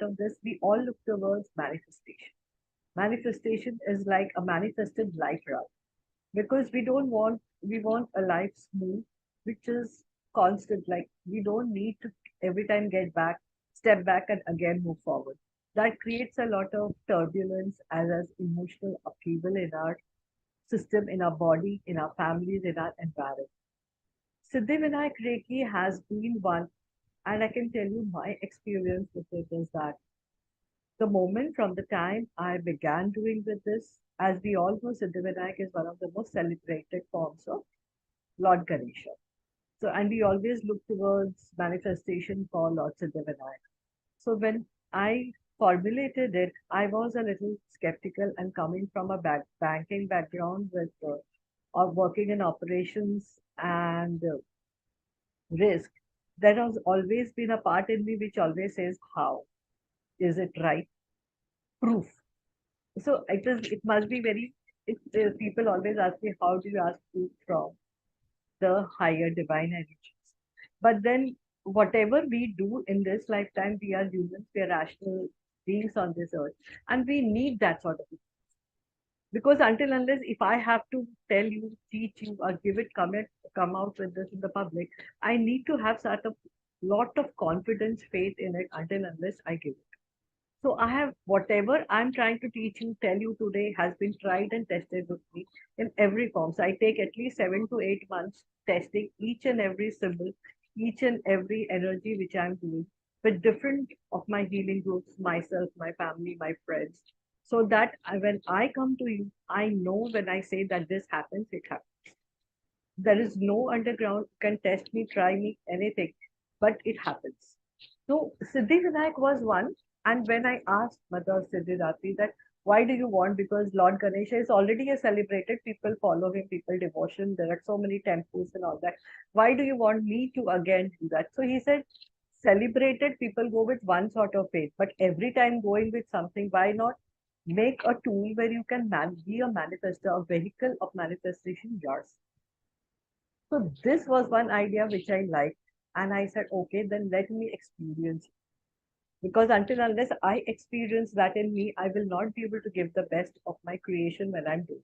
of this, we all look towards manifestation. Manifestation is like a manifested life route because we want a life smooth, which is constant. Like we don't need to every time step back and again move forward. That creates a lot of turbulence as emotional upheaval in our system, in our body, in our families, in our environment. Siddhi Vinayak Reiki has been one, and I can tell you my experience with it is that the moment from the time I began doing with this, as we all know, Siddhi Vinayak is one of the most celebrated forms of Lord Ganesha. So, and we always look towards manifestation for Lord Siddhi Vinayak. So, when I formulated it, I was a little skeptical and coming from a banking background with or working in operations and risk, there has always been a part in me which always says, how? Is it right? Proof. So it must be very, people always ask me, how do you ask proof from the higher divine energies? But then whatever we do in this lifetime, we are humans, we are rational beings on this earth, and we need that sort of thing. Because until unless if I have to tell you, teach you, or come out with this in the public, I need to have sort of lot of confidence, faith in it until unless I give it. So I have whatever I'm trying to teach you, tell you today has been tried and tested with me in every form. So I take at least 7 to 8 months testing each and every symbol, each and every energy which I'm doing with different of my healing groups, myself, my family, my friends. So that when I come to you, I know when I say that this happens, it happens. There is no underground can test me, try me, anything, but it happens. So Siddhi Vinayak was one, and when I asked Mother Siddhidatri that why do you want, because Lord Ganesha is already a celebrated, people follow him, people devotion, there are so many temples and all that. Why do you want me to again do that? So he said, celebrated people go with one sort of faith, but every time going with something, why not make a tool where you can be a manifester, a vehicle of manifestation yours? So this was one idea which I liked. And I said, okay, then let me experience it. Because until unless I experience that in me, I will not be able to give the best of my creation when I'm doing.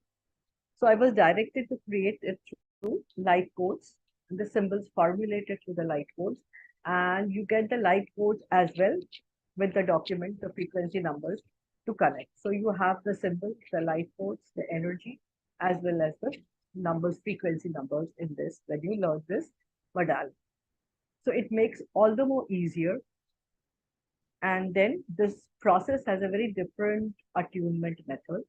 So I was directed to create it through light codes, and the symbols formulated through the light codes. And you get the light codes as well with the document, the frequency numbers to connect. So you have the symbols, the light codes, the energy, as well as the numbers, frequency numbers in this when you learn this modality. So it makes all the more easier. And then this process has a very different attunement method.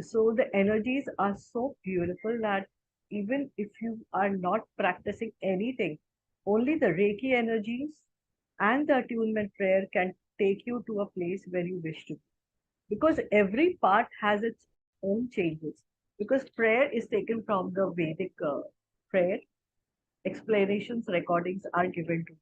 So the energies are so beautiful that even if you are not practicing anything, only the Reiki energies and the attunement prayer can take you to a place where you wish to be. Because every part has its own changes. Because prayer is taken from the Vedic prayer, explanations, recordings are given to.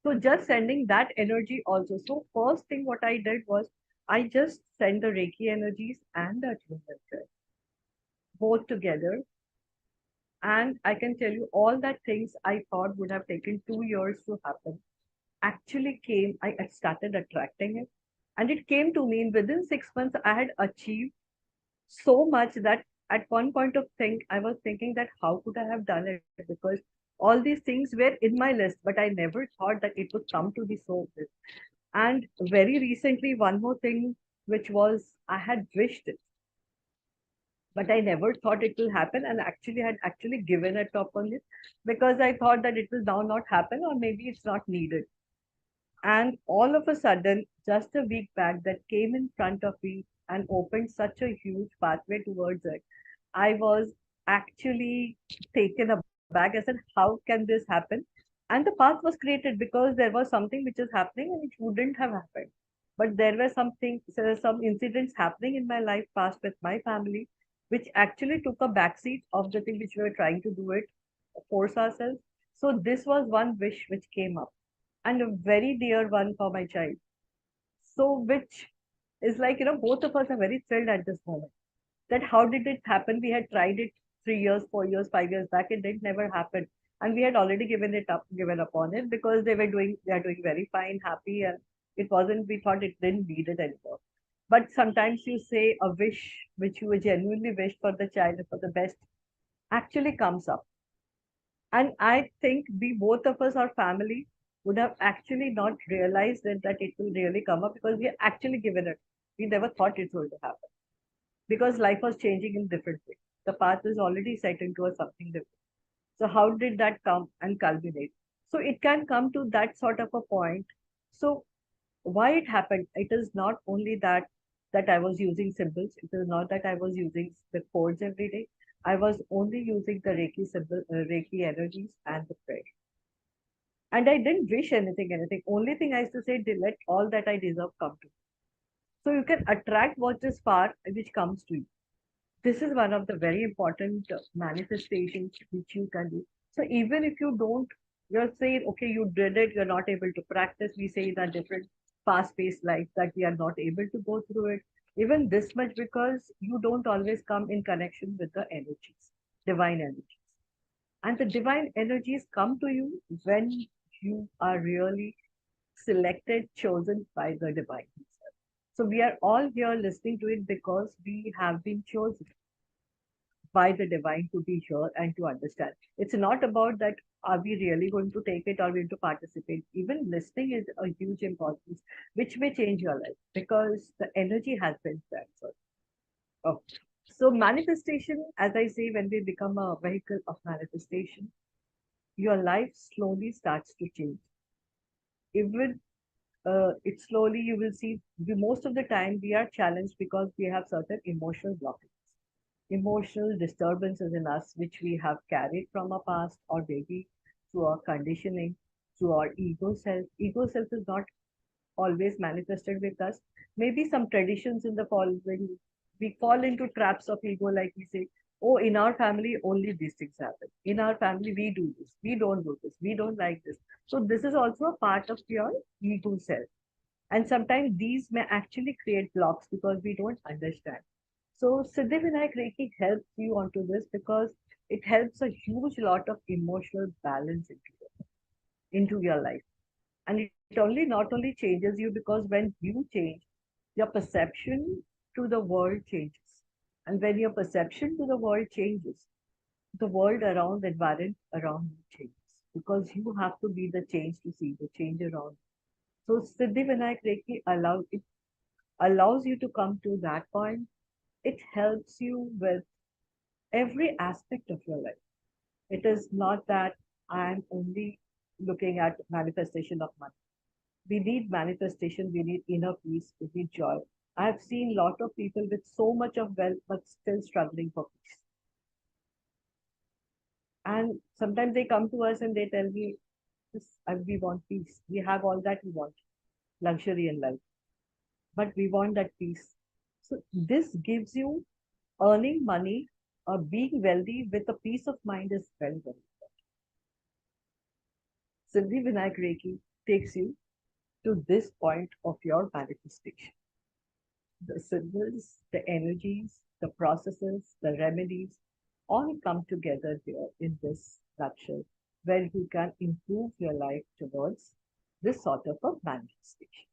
So just sending that energy also. So first thing what I did was I just sent the Reiki energies and the attunement prayer both together. And I can tell you all that things I thought would have taken 2 years to happen actually came. I started attracting it. And it came to me in within 6 months, I had achieved so much that at one point of think I was thinking that how could I have done it? Because all these things were in my list, but I never thought that it would come to be so good. And very recently, one more thing, which was I had wished it, but I never thought it will happen, and actually had actually given a top on it because I thought that it will now not happen or maybe it's not needed. And all of a sudden, just a week back, that came in front of me and opened such a huge pathway towards it. I was actually taken aback. I said, how can this happen? And the path was created because there was something which is happening and it wouldn't have happened. But there were some incidents happening in my life past with my family, which actually took a backseat of the thing which we were trying to do it, force ourselves. So this was one wish which came up, and a very dear one for my child. So, which is like, both of us are very thrilled at this moment. That how did it happen? We had tried it 3 years, 4 years, 5 years back. It did never happen. And we had already given up on it because they are doing very fine, happy. And It wasn't, we thought it didn't need it anymore. But sometimes you say a wish which you genuinely wish for the child, for the best, actually comes up. And I think we, both of us, our family, would have actually not realized that it will really come up because we actually given it. We never thought it's going to happen because life was changing in different ways. The path is already set into a something different. So how did that come and culminate? So it can come to that sort of a point. So why it happened? It is not only that I was using symbols. It is not that I was using the codes every day. I was only using the Reiki symbol, Reiki energies and the prayer. And I didn't wish anything. Only thing I used to say, let all that I deserve come to me. So you can attract what is far, which comes to you. This is one of the very important manifestations which you can do. So even if you don't, you're saying, okay, you did it, you're not able to practice. We say in a different fast-paced life that we are not able to go through it. Even this much because you don't always come in connection with the energies, divine energies. And the divine energies come to you when you are really selected, chosen by the divine himself. So we are all here listening to it because we have been chosen by the divine to be here and to understand. It's not about that are we really going to take it or going to participate. Even listening is a huge importance, which may change your life because the energy has been transferred. Oh. So manifestation, as I say, when we become a vehicle of manifestation, your life slowly starts to change. Even it slowly you will see most of the time we are challenged because we have certain emotional blockages, emotional disturbances in us which we have carried from our past or maybe through our conditioning, through our ego self. Ego self is not always manifested with us. Maybe some traditions in the following, we fall into traps of ego, like we say, oh, in our family, only these things happen. In our family, we do this, we don't do this, we don't like this. So, this is also a part of your ego self. And sometimes these may actually create blocks because we don't understand. So, Siddhi Vinayak Reiki helps you onto this because it helps a huge lot of emotional balance into your life. And it only not only changes you because when you change, your perception to the world changes. And when your perception to the world changes, the world around, the environment around you changes. Because you have to be the change to see the change around. So Siddhi Vinayak Reiki allows you to come to that point. It helps you with every aspect of your life. It is not that I'm only looking at manifestation of money. We need manifestation, we need inner peace, we need joy. I have seen a lot of people with so much of wealth but still struggling for peace. And sometimes they come to us and they tell me, we want peace. We have all that we want, luxury in life, but we want that peace. So this gives you earning money or being wealthy with a peace of mind is very, very important. Siddhi Vinayak Reiki takes you to this point of your manifestation. The symbols, the energies, the processes, the remedies all come together here in this nutshell where you can improve your life towards this sort of a manifestation.